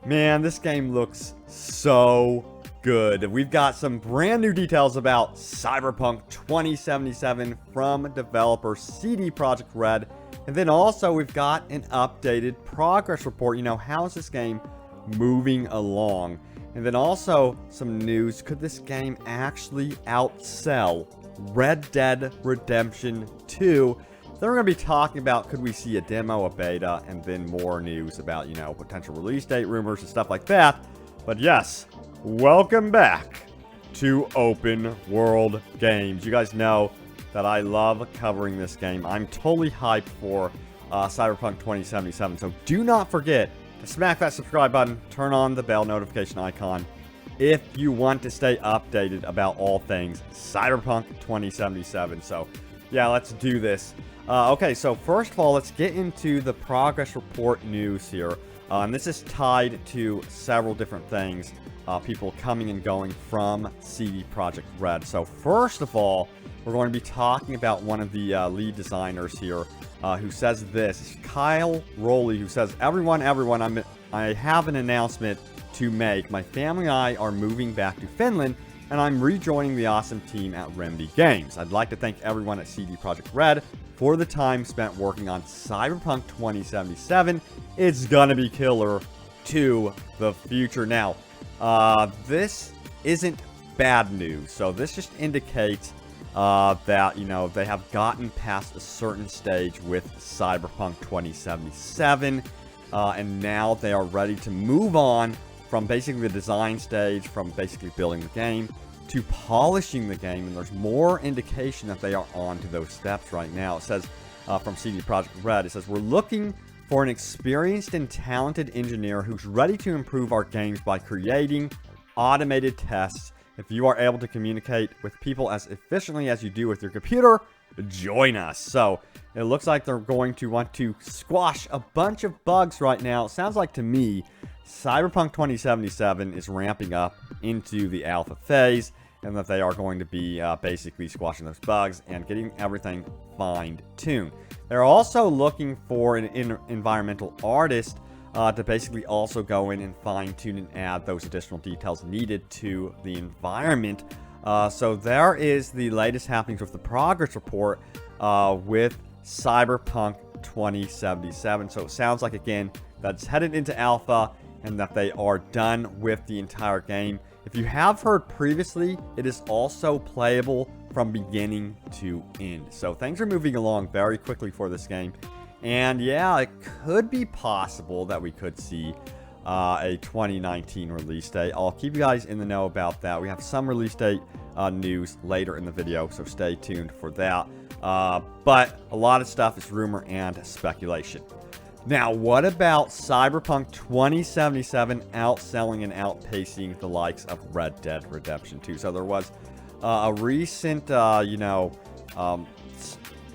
Man, this game looks so good. We've got some brand new details about Cyberpunk 2077 from developer CD Projekt RED. And then also we've got an updated progress report. You know, how is this game moving along? And then also some news. Could this game actually outsell Red Dead Redemption 2? Then we're going to be talking about, could we see a demo, a beta, and then more news about, you know, potential release date rumors and stuff like that. But yes, welcome back to Open World Games. You guys know that I love covering this game. I'm totally hyped for Cyberpunk 2077. So do not forget to smack that subscribe button, turn on the bell notification icon if you want to stay updated about all things Cyberpunk 2077. So yeah, let's do this. Okay, so first of all, let's get into the progress report news here. And this is tied to several different things, people coming and going from CD Projekt RED. So first of all, we're going to be talking about one of the lead designers here, who says this. It's Kyle Rowley, who says, Everyone, I have an announcement to make. My family and I are moving back to Finland, and I'm rejoining the awesome team at Remedy Games. I'd like to thank everyone at CD Projekt RED for the time spent working on Cyberpunk 2077. It's gonna be killer to the future. Now, this isn't bad news. So this just indicates that, you know, they have gotten past a certain stage with Cyberpunk 2077. And now they are ready to move on from basically the design stage, from basically building the game, to polishing the game, and there's more indication that they are on to those steps right now. It says from CD Projekt RED, it says, we're looking for an experienced and talented engineer who's ready to improve our games by creating automated tests. If you are able to communicate with people as efficiently as you do with your computer, join us. So it looks like they're going to want to squash a bunch of bugs right now. It sounds like to me Cyberpunk 2077 is ramping up into the alpha phase, and that they are going to be basically squashing those bugs and getting everything fine-tuned. They're also looking for an environmental artist to basically also go in and fine-tune and add those additional details needed to the environment. So there is the latest happenings with the progress report with Cyberpunk 2077. So it sounds like, again, that's headed into alpha, and that they are done with the entire game. If you have heard previously, it is also playable from beginning to end. So things are moving along very quickly for this game. And yeah, it could be possible that we could see a 2019 release date. I'll keep you guys in the know about that. We have some release date news later in the video, so stay tuned for that. But a lot of stuff is rumor and speculation. Now, what about Cyberpunk 2077 outselling and outpacing the likes of Red Dead Redemption 2? So there was a recent,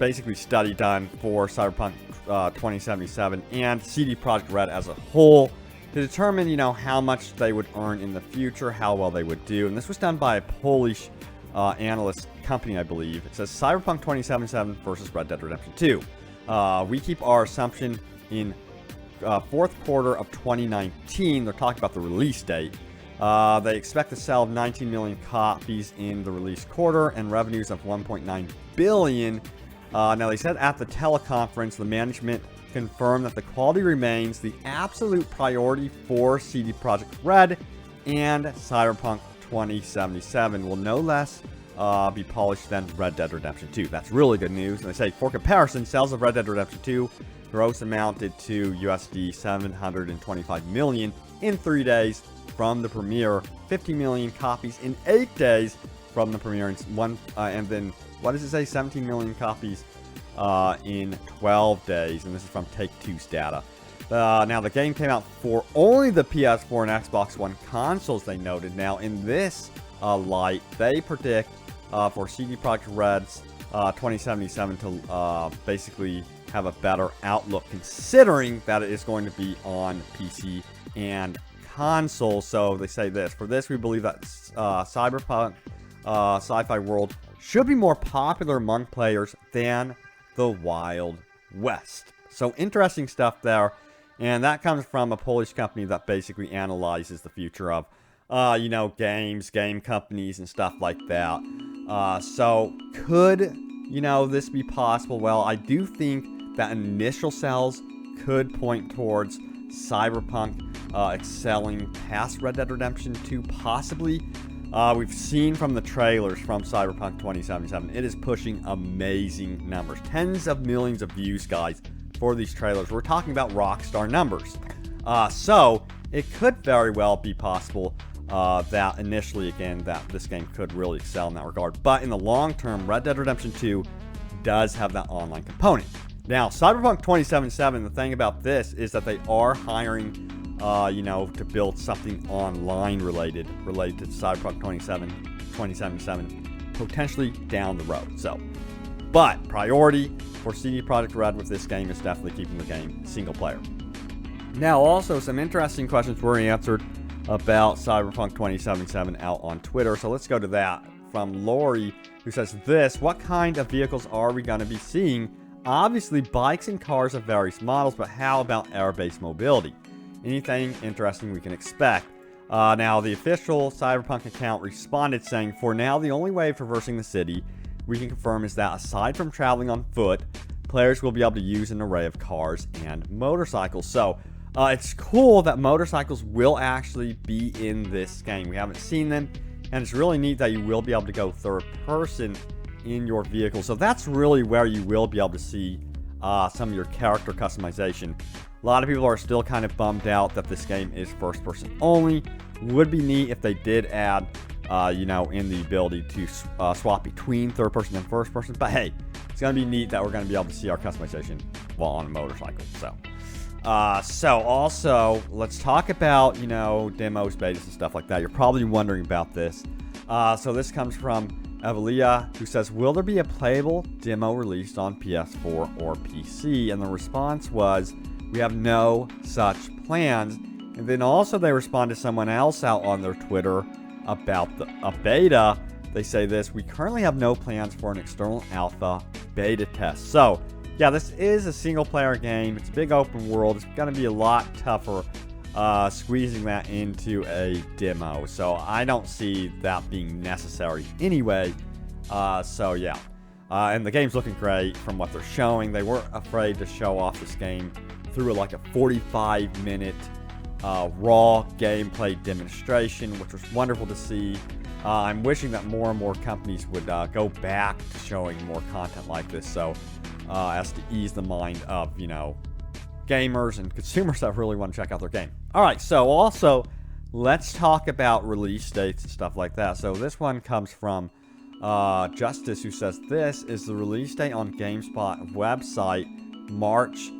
basically study done for Cyberpunk 2077 and CD Projekt RED as a whole to determine, you know, how much they would earn in the future, how well they would do. And this was done by a Polish analyst company, I believe. It says Cyberpunk 2077 versus Red Dead Redemption 2. We keep our assumption in fourth quarter of 2019. They're talking about the release date. They expect to sell 19 million copies in the release quarter and revenues of 1.9 billion. Now, they said at the teleconference, the management confirmed that the quality remains the absolute priority for CD Projekt RED, and Cyberpunk 2077 will no less be polished than Red Dead Redemption 2. That's really good news. And they say, for comparison, sales of Red Dead Redemption 2 gross amounted to USD 725 million in 3 days from the premiere, 50 million copies in 8 days from the premiere, and then, what does it say, 17 million copies in 12 days, and this is from Take-Two's data. Now, the game came out for only the PS4 and Xbox One consoles, they noted. Now, in this light, they predict for CD Projekt RED's 2077 to basically have a better outlook, considering that it is going to be on PC and console. So they say this. For this, we believe that Cyberpunk sci-fi world should be more popular among players than the Wild West. So interesting stuff there. And that comes from a Polish company that basically analyzes the future of, games, game companies, and stuff like that. So could, this be possible? Well, I do think that initial sales could point towards Cyberpunk excelling past Red Dead Redemption 2, possibly. We've seen from the trailers from Cyberpunk 2077, it is pushing amazing numbers. Tens of millions of views, guys, for these trailers. We're talking about Rockstar numbers. So it could very well be possible that initially, again, that this game could really excel in that regard. But in the long term, Red Dead Redemption 2 does have that online component. Now, Cyberpunk 2077, the thing about this is that they are hiring, to build something online related to Cyberpunk 2077, potentially down the road. But priority for CD Projekt RED with this game is definitely keeping the game single player. Now, also, some interesting questions were answered about Cyberpunk 2077 out on Twitter. So let's go to that from Lori, who says this: what kind of vehicles are we going to be seeing? Obviously, bikes and cars of various models, but how about air-based mobility? Anything interesting we can expect? Now, the official Cyberpunk account responded saying, for now, the only way of traversing the city we can confirm is that aside from traveling on foot, players will be able to use an array of cars and motorcycles. So, it's cool that motorcycles will actually be in this game. We haven't seen them, and it's really neat that you will be able to go third person in your vehicle. So that's really where you will be able to see some of your character customization. A lot of people are still kind of bummed out that this game is first person only. Would be neat if they did add, in the ability to swap between third person and first person. But hey, it's going to be neat that we're going to be able to see our customization while on a motorcycle. So also, let's talk about, demos, betas, and stuff like that. You're probably wondering about this. So this comes from Evelia, who says, will there be a playable demo released on PS4 or PC? And the response was, we have no such plans. And then also they respond to someone else out on their Twitter about a beta. They say this: we currently have no plans for an external alpha beta test. So yeah, this is a single player game. It's a big open world. It's going to be a lot tougher squeezing that into a demo. So I don't see that being necessary anyway. And the game's looking great from what they're showing. They weren't afraid to show off this game through like a 45-minute raw gameplay demonstration, which was wonderful to see. I'm wishing that more and more companies would go back to showing more content like this, so as to ease the mind of, gamers and consumers that really want to check out their game. All right, so also let's talk about release dates and stuff like that. So this one comes from Justice, who says this is the release date on GameSpot website, March,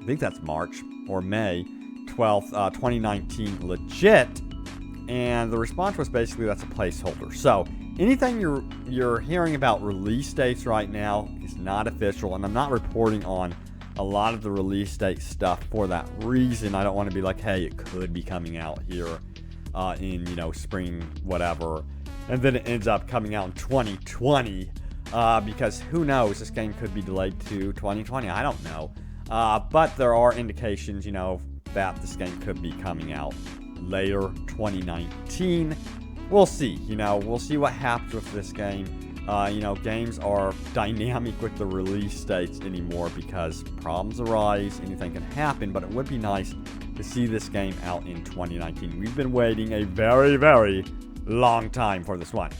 I think that's March or May 12th, 2019, legit. And the response was basically that's a placeholder. So anything you're hearing about release dates right now is not official, and I'm not reporting on a lot of the release date stuff for that reason. I don't want to be like, hey, it could be coming out here in spring whatever, and then it ends up coming out in 2020 because who knows, this game could be delayed to 2020. I don't know, but there are indications that this game could be coming out later 2019. We'll see. We'll see what happens with this game. Games are dynamic with the release dates anymore because problems arise, anything can happen, but it would be nice to see this game out in 2019. We've been waiting a very, very long time for this one.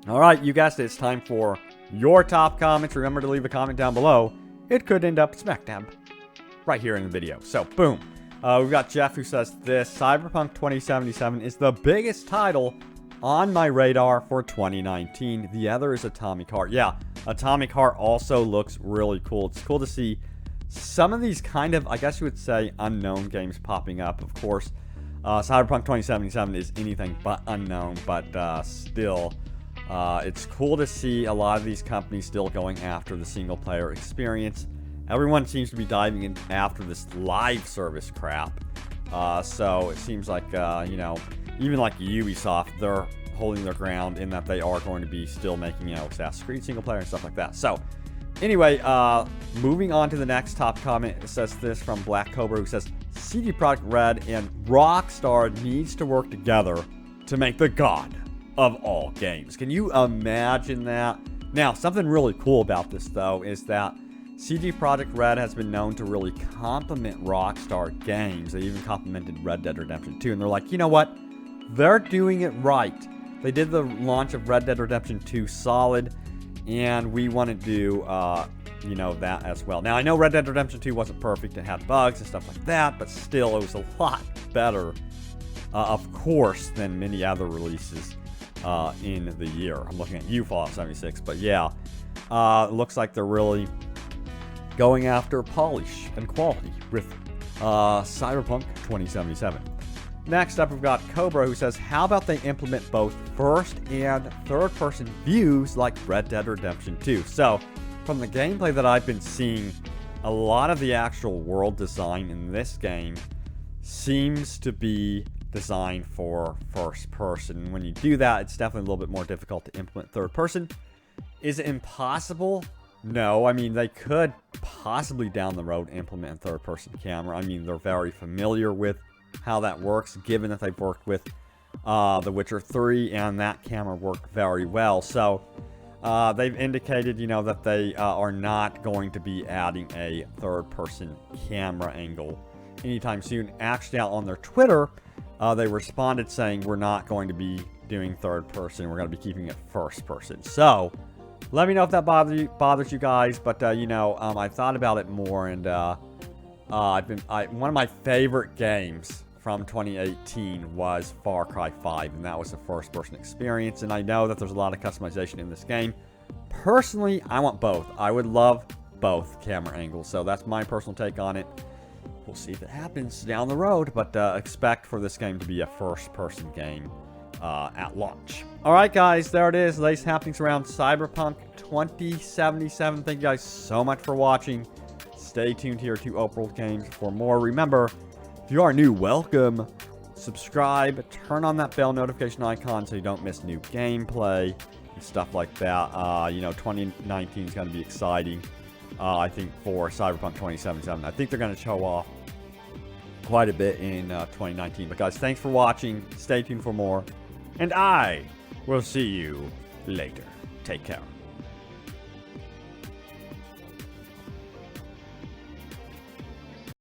All right, you guessed it, it's time for your top comments. Remember to leave a comment down below. It could end up smack dab right here in the video. So, boom. We've got Jeff, who says this: Cyberpunk 2077 is the biggest title on my radar for 2019. The other is Atomic Heart. Yeah, Atomic Heart also looks really cool. It's cool to see some of these kind of, I guess you would say, unknown games popping up. Of course, Cyberpunk 2077 is anything but unknown, but still, it's cool to see a lot of these companies still going after the single-player experience. Everyone seems to be diving in after this live service crap. So it seems like, even like Ubisoft, they're holding their ground in that they are going to be still making, Assassin's Creed single player and stuff like that. So Anyway, moving on to the next top comment. It says this from Black Cobra, who says, CD Projekt RED and Rockstar needs to work together to make the god of all games. Can you imagine that? Now, something really cool about this, though, is that CD Projekt RED has been known to really compliment Rockstar games. They even complimented Red Dead Redemption 2, and they're like, you know what? They're doing it right. They did the launch of Red Dead Redemption 2 solid, and we want to do, you know, that as well. Now, I know Red Dead Redemption 2 wasn't perfect. It had bugs and stuff like that, but still, it was a lot better, of course, than many other releases in the year. I'm looking at you, Fallout 76, but yeah, it looks like they're really going after polish and quality with Cyberpunk 2077. Next up, we've got Cobra, who says, how about they implement both first and third-person views like Red Dead Redemption 2? So, from the gameplay that I've been seeing, a lot of the actual world design in this game seems to be designed for first person. When you do that, it's definitely a little bit more difficult to implement third person. Is it impossible? No. I mean, they could possibly down the road implement a third person camera. I mean, they're very familiar with how that works, given that they've worked with The Witcher 3, and that camera worked very well. So they've indicated, you know, that they are not going to be adding a third-person camera angle anytime soon. Actually, out on their Twitter, they responded saying, we're not going to be doing third-person. We're going to be keeping it first-person. So let me know if that bothers you guys. But, you know, I thought about it more, and one of my favorite games from 2018 was Far Cry 5, and that was a first-person experience, and I know that there's a lot of customization in this game. Personally, I want both. I would love both camera angles, so that's my personal take on it. We'll see if it happens down the road, but expect for this game to be a first-person game at launch. Alright guys, there it is. Latest happenings around Cyberpunk 2077. Thank you guys so much for watching. Stay tuned here to Open Games for more. Remember, if you are new, welcome. Subscribe, turn on that bell notification icon so you don't miss new gameplay and stuff like that. You know, 2019 is going to be exciting, I think, for Cyberpunk 2077. I think they're going to show off quite a bit in 2019. But guys, thanks for watching. Stay tuned for more. And I will see you later. Take care.